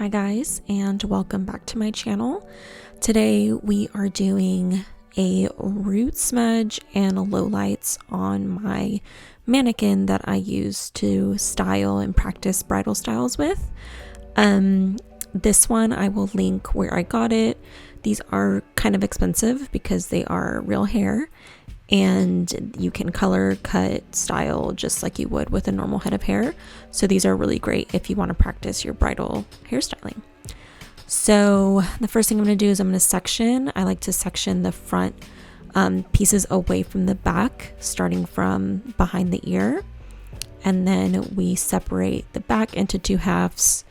Hi guys, and welcome back to my channel. Today we are doing a root smudge and a lowlights on my mannequin that I use to style and practice bridal styles with. This one I will link where I got it. These are kind of expensive because they are real hair, and you can color, cut, style just like you would with a normal head of hair. So these are really great if you want to practice your bridal hairstyling. So the first thing I'm going to do is I'm going to section. I like to section the front pieces away from the back, starting from behind the ear. And then we separate the back into two halves.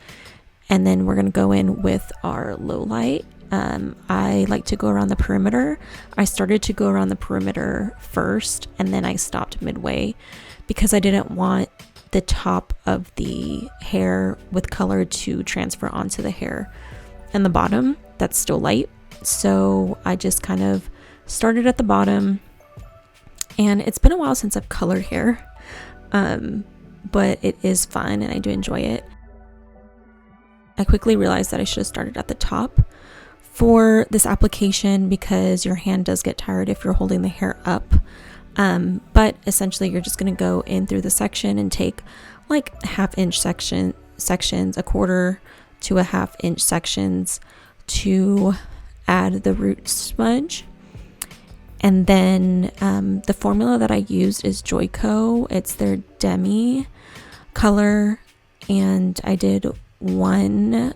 And then we're going to go in with our low light. I like to go around the perimeter. I started to go around the perimeter first, and then I stopped midway because I didn't want the top of the hair with color to transfer onto the hair and the bottom that's still light. So I just kind of started at the bottom, and it's been a while since I've colored hair, but it is fun and I do enjoy it. I quickly realized that I should have started at the top for this application because your hand does get tired if you're holding the hair up. But essentially you're just going to go in through the section and take like half-inch sections, a quarter to a half-inch sections to add the root smudge. And then the formula that I used is Joico. It's their demi color, and I did 1:1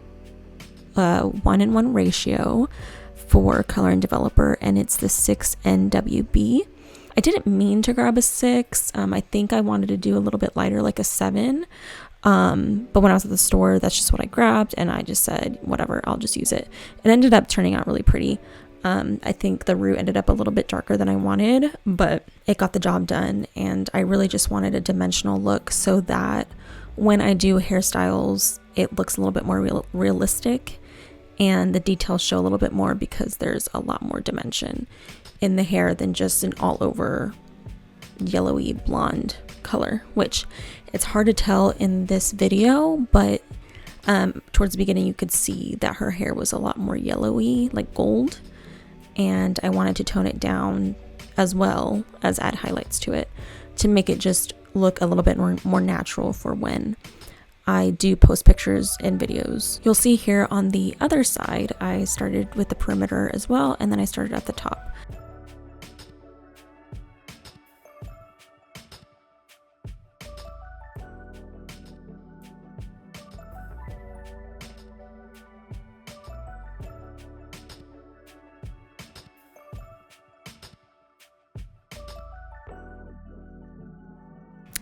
ratio for color and developer, and it's the 6 NWB. I didn't mean to grab a 6. I think I wanted to do a little bit lighter, like a 7. But when I was at the store, that's just what I grabbed, and I just said, whatever, I'll just use it. It ended up turning out really pretty. I think the root ended up a little bit darker than I wanted, but it got the job done, and I really just wanted a dimensional look so that when I do hairstyles, it looks a little bit more realistic, and the details show a little bit more because there's a lot more dimension in the hair than just an all over yellowy blonde color, which it's hard to tell in this video, but towards the beginning you could see that her hair was a lot more yellowy, like gold, and I wanted to tone it down as well as add highlights to it to make it just look a little bit more natural for when I do post pictures and videos. You'll see here on the other side, I started with the perimeter as well, and then I started at the top.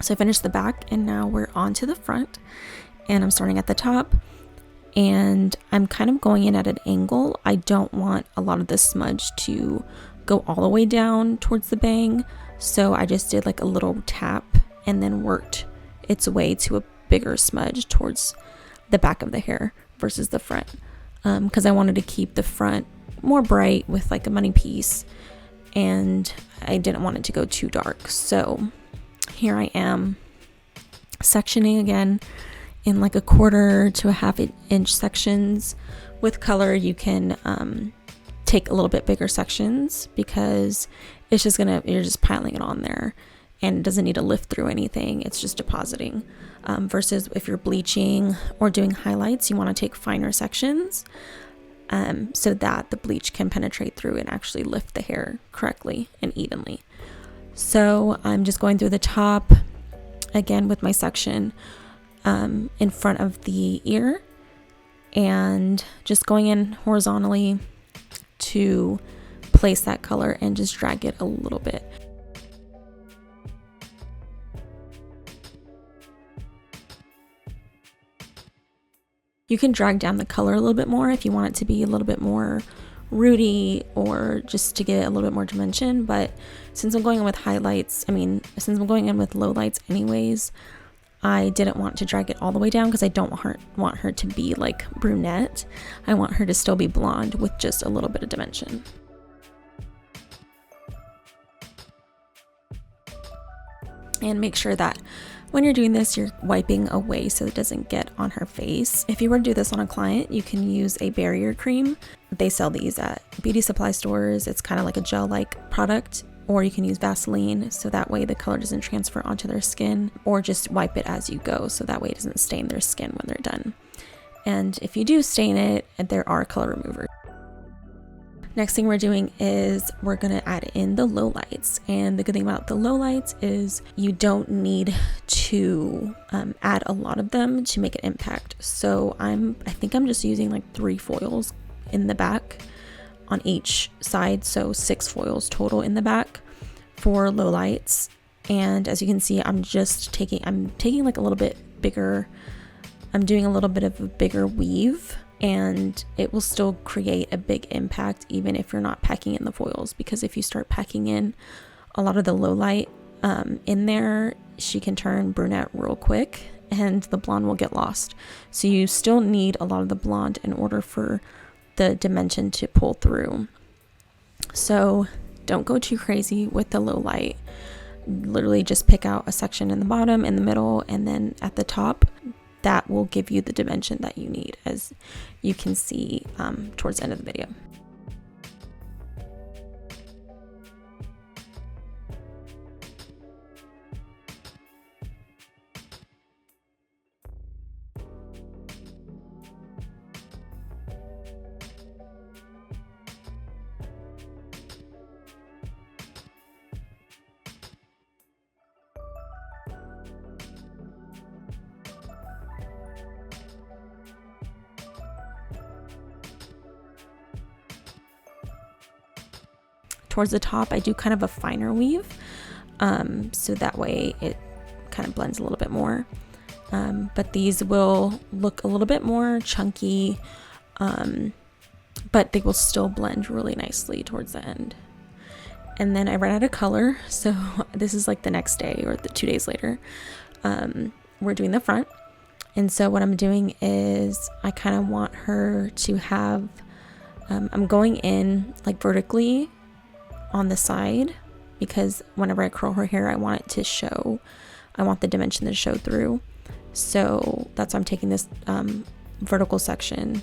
So I finished the back, and now we're on to the front, and I'm starting at the top, and I'm kind of going in at an angle. I don't want a lot of the smudge to go all the way down towards the bang, so I just did like a little tap and then worked its way to a bigger smudge towards the back of the hair versus the front, because I wanted to keep the front more bright with like a money piece, and I didn't want it to go too dark. So here I am sectioning again in like a quarter to a half-inch sections. With color, you can take a little bit bigger sections because it's just you're just piling it on there, and it doesn't need to lift through anything. It's just depositing. Versus if you're bleaching or doing highlights, you want to take finer sections so that the bleach can penetrate through and actually lift the hair correctly and evenly. So I'm just going through the top again with my section in front of the ear, and just going in horizontally to place that color and just drag it a little bit. You can drag down the color a little bit more if you want it to be a little bit more rooty or just to get a little bit more dimension, but since I'm going in with highlights, since I'm going in with lowlights anyways, I didn't want to drag it all the way down because I don't want her to be like brunette. I want her to still be blonde with just a little bit of dimension. And make sure that When you're doing this, you're wiping away so it doesn't get on her face. If you were to do this on a client, you can use a barrier cream. They sell these at beauty supply stores. It's kind of like a gel-like product. Or you can use Vaseline, so that way the color doesn't transfer onto their skin, or just wipe it as you go, so that way it doesn't stain their skin when they're done. And if you do stain it, there are color removers. Next thing we're doing is we're going to add in the lowlights. And the good thing about the lowlights is you don't need to add a lot of them to make an impact. So I think I'm just using like 3 foils in the back on each side, so 6 foils total in the back for lowlights. And as you can see, I'm taking like a little bit bigger, I'm doing a little bit of a bigger weave, and it will still create a big impact even if you're not packing in the foils, because if you start packing in a lot of the lowlight in there, she can turn brunette real quick and the blonde will get lost. So you still need a lot of the blonde in order for the dimension to pull through. So don't go too crazy with the low light. Literally just pick out a section in the bottom, in the middle, and then at the top. That will give you the dimension that you need, as you can see towards the end of the video. Towards the top, I do kind of a finer weave, so that way it kind of blends a little bit more. But these will look a little bit more chunky, but they will still blend really nicely towards the end. And then I ran out of color, so this is like the next day or the 2 days later. We're doing the front, and so what I'm doing is I kind of want her to have, I'm going in like vertically on the side, because whenever I curl her hair, I want it to show, I want the dimension to show through. So that's why I'm taking this vertical section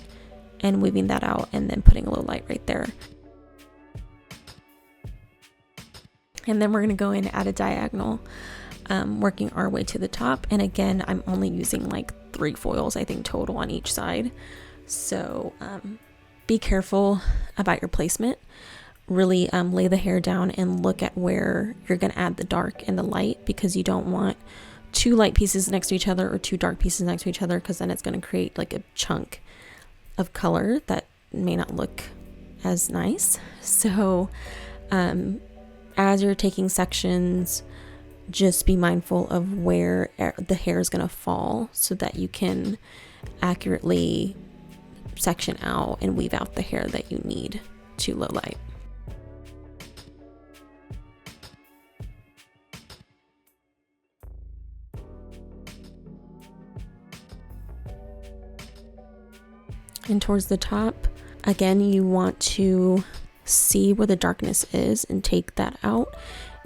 and weaving that out and then putting a little light right there. And then we're going to go in at a diagonal, working our way to the top. And again, I'm only using like 3 foils, I think, total on each side. So be careful about your placement. Really lay the hair down and look at where you're going to add the dark and the light, because you don't want 2 light pieces next to each other or 2 dark pieces next to each other, because then it's going to create like a chunk of color that may not look as nice. So as you're taking sections, just be mindful of where the hair is going to fall so that you can accurately section out and weave out the hair that you need to low light. And towards the top, again, you want to see where the darkness is and take that out,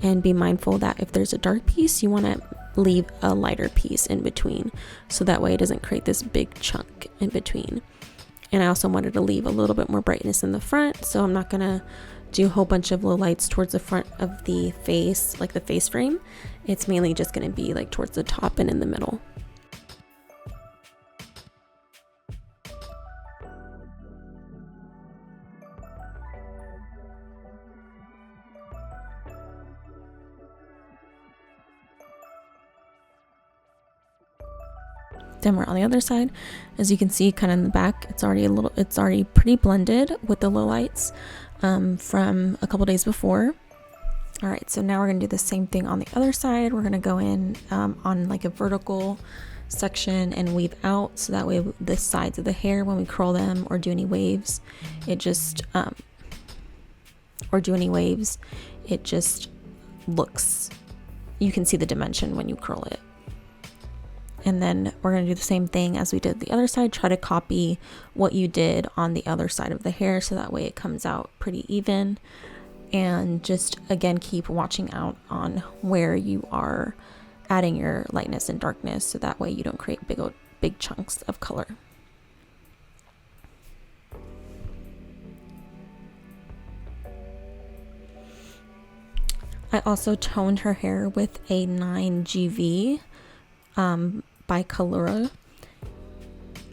and be mindful that if there's a dark piece, you want to leave a lighter piece in between, so that way it doesn't create this big chunk in between. And I also wanted to leave a little bit more brightness in the front, so I'm not gonna do a whole bunch of low lights towards the front of the face, like the face frame. It's mainly just gonna be like towards the top and in the middle. Then we're on the other side. As you can see, kind of in the back, it's already pretty blended with the lowlights from a couple days before. All right, so now we're gonna do the same thing on the other side. We're gonna go in on like a vertical section and weave out, so that way the sides of the hair, when we curl them or do any waves, it just looks, you can see the dimension when you curl it. And then we're going to do the same thing as we did the other side. Try to copy what you did on the other side of the hair, so that way it comes out pretty even. And just, again, keep watching out on where you are adding your lightness and darkness, so that way you don't create big chunks of color. I also toned her hair with a 9GV by Colora,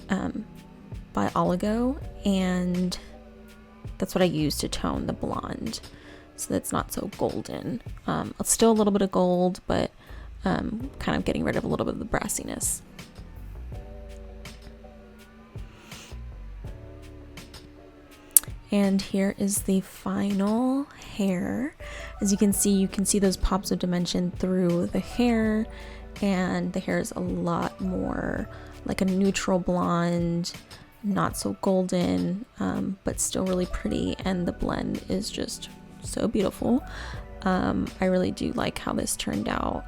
by Oligo, and that's what I use to tone the blonde, so that's not so golden. It's still a little bit of gold, but kind of getting rid of a little bit of the brassiness. And here is the final hair. As you can see those pops of dimension through the hair, and the hair is a lot more like a neutral blonde, not so golden, but still really pretty, and the blend is just so beautiful. I really do like how this turned out.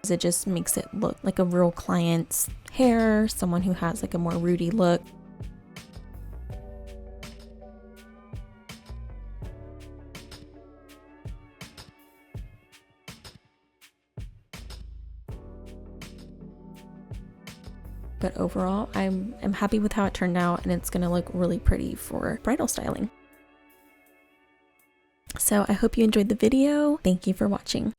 It just makes it look like a real client's hair, someone who has like a more rooty look. But overall, I'm happy with how it turned out, and it's gonna look really pretty for bridal styling. So I hope you enjoyed the video. Thank you for watching.